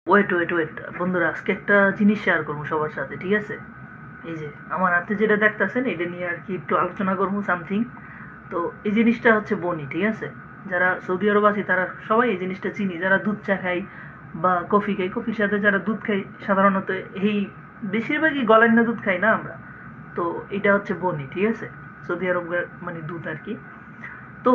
Wait wait wait বন্ধুরা, আজকে একটা জিনিস শেয়ার করবো সবার সাথে, ঠিক আছে? এই যে আমার হাতে যেটা দেখতেছেন, এটা নিয়ে আর কি একটু আলোচনা করবো সামথিং। তো এই জিনিসটা হচ্ছে বনি, ঠিক আছে? যারা সৌদি আরব আছি তারা সবাই এই জিনিসটা চিনি, যারা দুধ চা খাই বা কফি খাই, কফির সাথে যারা দুধ খাই সাধারণত এই বেশিরভাগই গলান্য দুধ খাই না আমরা। তো এটা হচ্ছে বনি, ঠিক আছে? সৌদি আরবের মানে দুধ আর কি। তো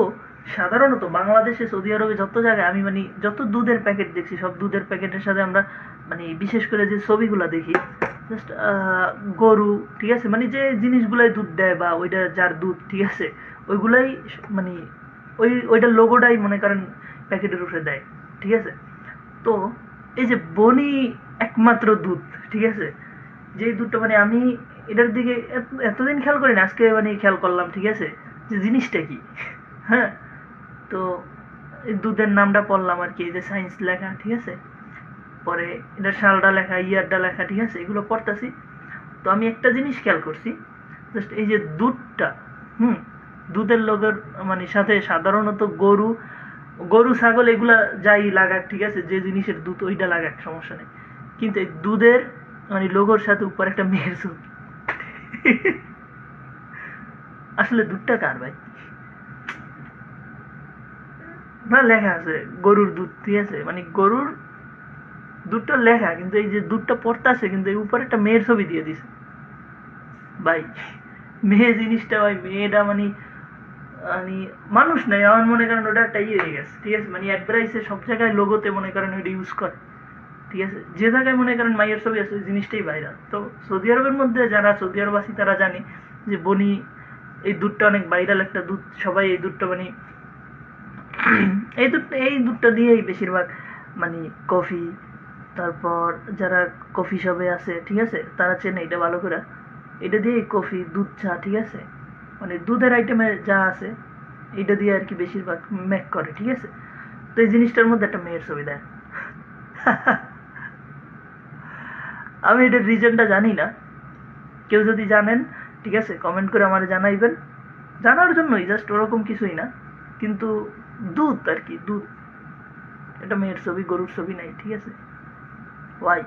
সাধারণত বাংলাদেশে, সৌদি আরবে যত জায়গায় আমি মানে যত দুধের প্যাকেট দেখছি, সব দুধের প্যাকেটের সাথে আমরা মানে বিশেষ করে যে ছবিগুলো দেখি, জাস্ট গরু, ঠিক আছে, মানে যে জিনিসগুলাই দুধ দেয় বা ওইটা যার দুধ, ঠিক আছে, ওইগুলাই মানে ওইটার লোগোটাই মনে করেন প্যাকেটের উপরে দেয়, ঠিক আছে? তো এই যে বনি একমাত্র দুধ, ঠিক আছে, যেই দুধটা মানে আমি এটার দিকে এতদিন খেয়াল করি না, আজকে মানে খেয়াল করলাম, ঠিক আছে, যে জিনিসটা কি। হ্যাঁ, তো এই দুধের নামটা পড়লাম আর কি, এই যে সায়েন্স লেখা, ঠিক আছে, পরে এটা সালটা লেখা, ইয়ারটা লেখা, ঠিক আছে, এগুলো পড়তাছি। তো আমি একটা জিনিস খেয়াল করছি, জাস্ট এই যে দুধটা, হুম, দুধের লোকের মানে সাথে সাধারণত গরু গরু ছাগল এগুলা যাই লাগাক, ঠিক আছে, যে জিনিসের দুধ ওইটা লাগাক সমস্যা নেই, কিন্তু এই দুধের মানে লোগোর সাথে উপর একটা মেয়ের দুধ। আসলে দুধটা কার ভাই? না, লেখা আছে গরুর দুধ, ঠিক আছে, মানে গরুর দুধটা লেখা, কিন্তু এই যে দুধটা পড়তাছে কিন্তু এই উপরে একটা মেয়ের ছবি দিয়ে দিছে ভাই। মেয়ে জিনিসটা ভাই, মেয়েটা মানে মানে মানুষ নাই, আমার মনে করেন ওটা একটা ইয়ে হয়ে গেছে, ঠিক আছে, মানে অ্যাডভার্টাইজে সব জায়গায় লোগোতে মনে করেন ওইটা ইউজ করে, ঠিক আছে, যে জায়গায় মনে করেন মাইয়ের ছবি আছে ওই জিনিসটাই ভাইরাল। তো সৌদি আরবের মধ্যে যারা সৌদি আরব আছি তারা জানে যে বনি এই দুধটা অনেক ভাইরাল একটা দুধ, সবাই এই দুধটা মানে এই দুধটা দিয়েই বেশিরভাগ মানে কফি, তারপর যারা কফি শপে আছে, ঠিক আছে, তারা চেনে এটা ভালো করে, এটা দিয়েই কফি, দুধ চা, ঠিক আছে, মানে দুধের আইটেমে যা আছে এটা দিয়ে আর কি বেশিরভাগ মেক করে, ঠিক আছে। তো এই জিনিসটার মধ্যে একটা মেয়ের ছবি দেয়। আমি এটার রিজনটা জানি না, কেউ যদি জানেন, ঠিক আছে, কমেন্ট করে আমার জানাইবেন। জানার জন্যই, জাস্ট ওরকম কিছুই না, কিন্তু দুধ আর কি, দুধ, এটা মেয়ের ছবি, গরুর ছবি নাই, ঠিক আছে, ওয়াই?